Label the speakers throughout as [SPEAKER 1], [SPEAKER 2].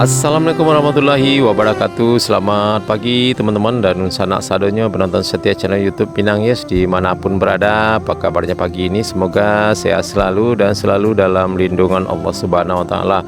[SPEAKER 1] Assalamualaikum warahmatullahi wabarakatuh. Selamat pagi teman-teman dan sanak sadonya penonton setia channel YouTube Minang Yes dimanapun berada. Apa kabarnya pagi ini? Semoga sehat selalu dan selalu dalam lindungan Allah Subhanahu Wa Taala.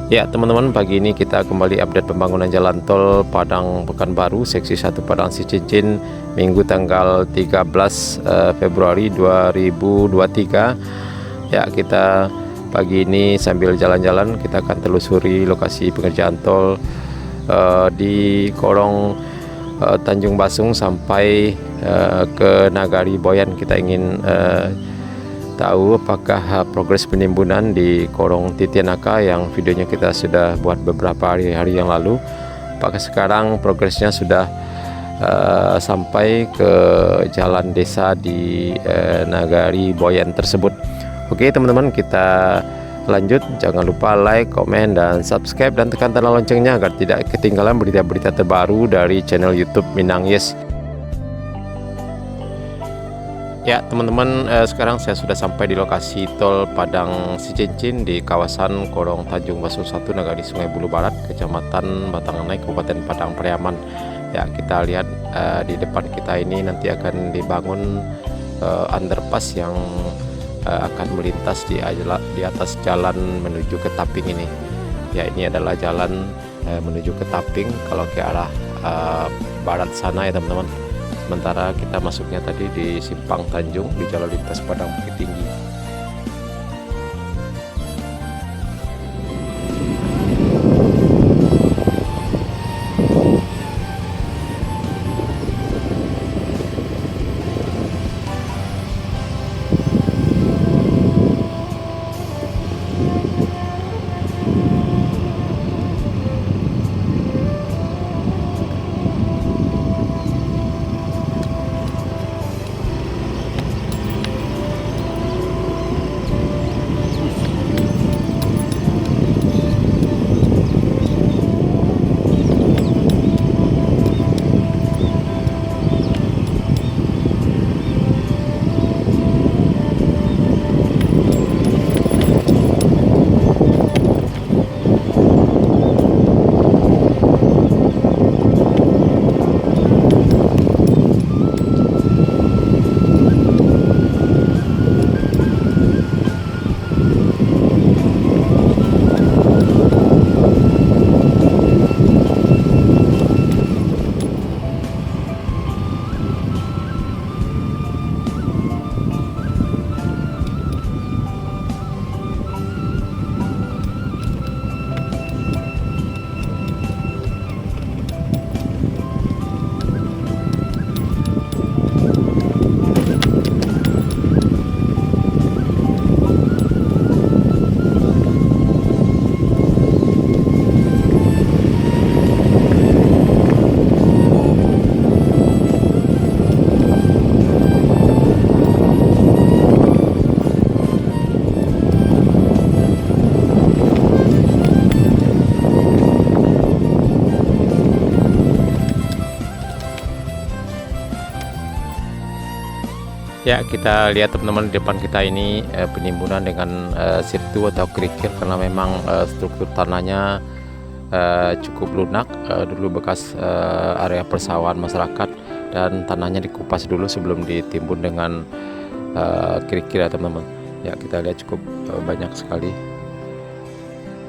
[SPEAKER 1] Ya teman-teman, pagi ini kita kembali update pembangunan jalan tol Padang Pekanbaru seksi 1 Padang Cicicin Minggu tanggal 13 Februari 2023. Ya, kita pagi ini sambil jalan-jalan kita akan telusuri lokasi pengerjaan tol di Korong Tanjung Basung sampai ke Nagari Boyan. Kita ingin tahu apakah progres penimbunan di Korong Titianaka yang videonya kita sudah buat beberapa hari yang lalu, apakah sekarang progresnya sudah sampai ke jalan desa di Nagari Boyan tersebut. Oke teman-teman, kita lanjut. Jangan lupa like, komen, dan subscribe, dan tekan tanda loncengnya agar tidak ketinggalan berita-berita terbaru dari channel YouTube Minang Yes. Ya teman-teman, sekarang saya sudah sampai di lokasi tol Padang Cicicin di kawasan Korong Tanjung Basung 1 Nagari Sungai Bulu Barat, Kecamatan Batanganai, Kabupaten Padang Pariaman. Ya, kita lihat di depan kita ini nanti akan dibangun underpass yang akan melintas di atas jalan menuju ke Taping ini. Ya, ini adalah jalan menuju ke Taping kalau ke arah barat sana ya teman-teman. Sementara kita masuknya tadi di Simpang Tanjung di Jalan Lintas Padang Bukit Tinggi. Ya, kita lihat teman-teman di depan kita ini penimbunan dengan sirtu atau kerikil, karena memang struktur tanahnya cukup lunak. Dulu bekas area persawahan masyarakat dan tanahnya dikupas dulu sebelum ditimbun dengan kerikil ya teman-teman. Ya, kita lihat cukup banyak sekali.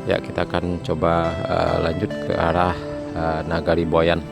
[SPEAKER 1] Ya, kita akan coba lanjut ke arah Nagari Boyan.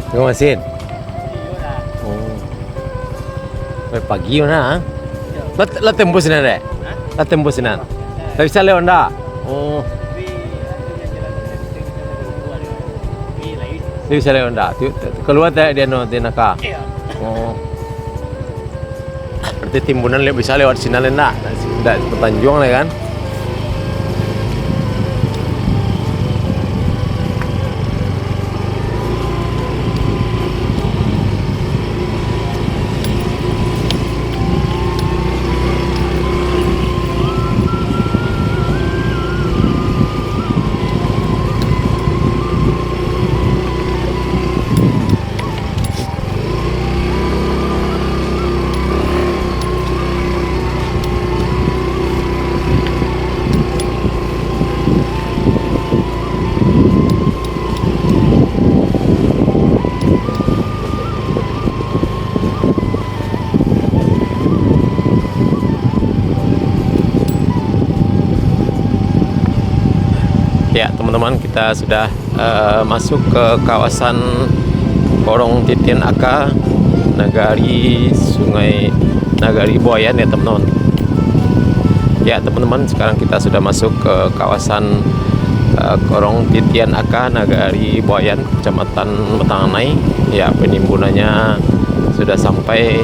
[SPEAKER 1] Nggak mesin. Oh. Pagi mana? Lah tembus nan deh. Lah tembus nan. Tapi bisa lewat ndak? Oh. Dia bisa lewat ndak? Keluar tak dia no dia naka. Oh. Berarti timbunan bisa lewat sini ndak? Ndak Petanjung lah kan? Ya teman-teman, kita sudah masuk ke kawasan Korong Titian Aka, Nagari Sungai Nagari Buayan ya teman-teman. Ya teman-teman, sekarang kita sudah masuk ke kawasan Korong Titian Aka, Nagari Buayan, Kecamatan Batanganai. Ya, penimbunannya sudah sampai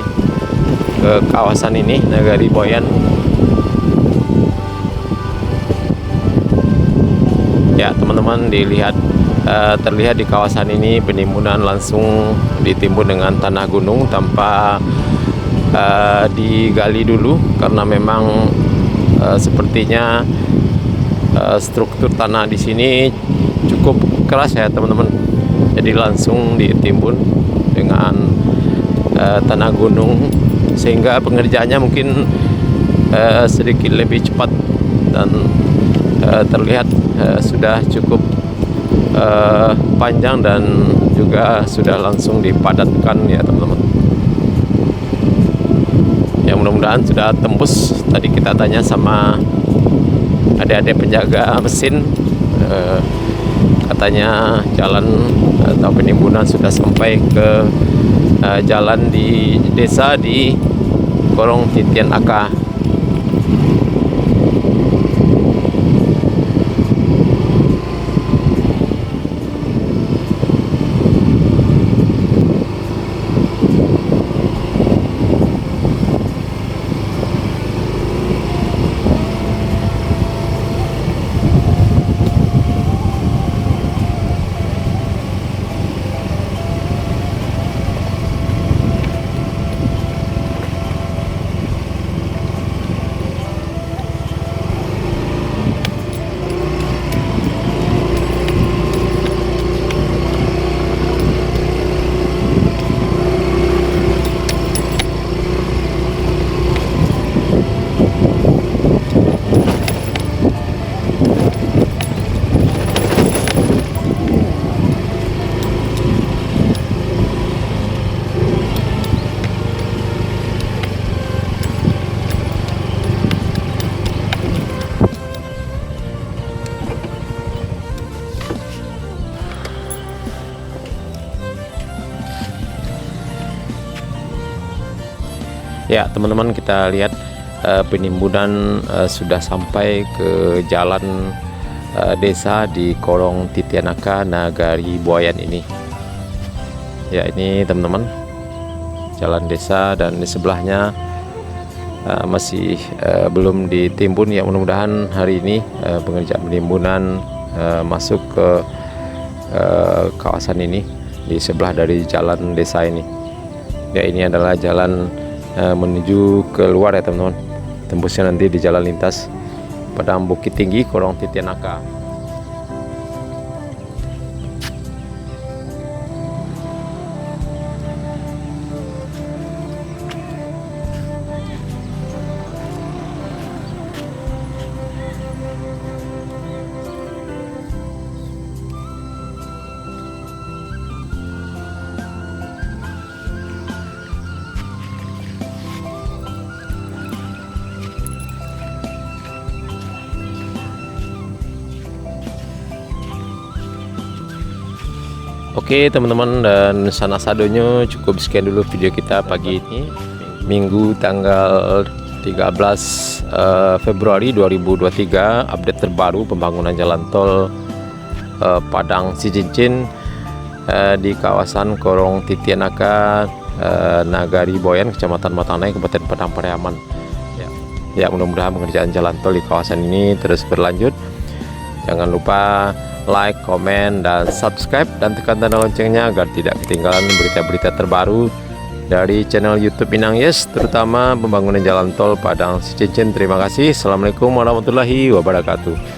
[SPEAKER 1] ke kawasan ini, Nagari Buayan. Ya teman-teman, terlihat di kawasan ini penimbunan langsung ditimbun dengan tanah gunung tanpa digali dulu, karena memang sepertinya struktur tanah di sini cukup keras ya teman-teman. Jadi langsung ditimbun dengan tanah gunung, sehingga pengerjaannya mungkin sedikit lebih cepat dan terlihat sudah cukup panjang dan juga sudah langsung dipadatkan ya teman-teman. Ya mudah-mudahan sudah tembus. Tadi kita tanya sama adik-adik penjaga mesin, katanya jalan atau penimbunan sudah sampai ke jalan di desa di Korong Titian Aka. Ya teman-teman, kita lihat penimbunan sudah sampai ke jalan desa di Korong Titian Aka, Nagari Buayan ini. Ya ini teman-teman, jalan desa, dan di sebelahnya masih belum ditimbun. Ya mudah-mudahan hari ini pengerjaan penimbunan masuk ke kawasan ini di sebelah dari jalan desa ini. Ya ini adalah jalan menuju keluar ya teman-teman, tembusnya nanti di jalan lintas Padang Bukit Tinggi Korong Titian Aka. Oke teman-teman, dan sana sadonya cukup sekian dulu video kita pagi ini, Minggu tanggal 13 Februari 2023. Update terbaru pembangunan jalan tol Padang Cincin di kawasan Korong Titianaka, Nagari Boyan, Kecamatan Matanai, Kabupaten Padang Pariaman. Ya, mudah-mudahan pengerjaan jalan tol di kawasan ini terus berlanjut. Jangan lupa like, komen, dan subscribe, dan tekan tanda loncengnya agar tidak ketinggalan berita-berita terbaru dari channel YouTube Minang Yes, terutama pembangunan jalan tol Padang Cincin. Terima kasih. Assalamualaikum warahmatullahi wabarakatuh.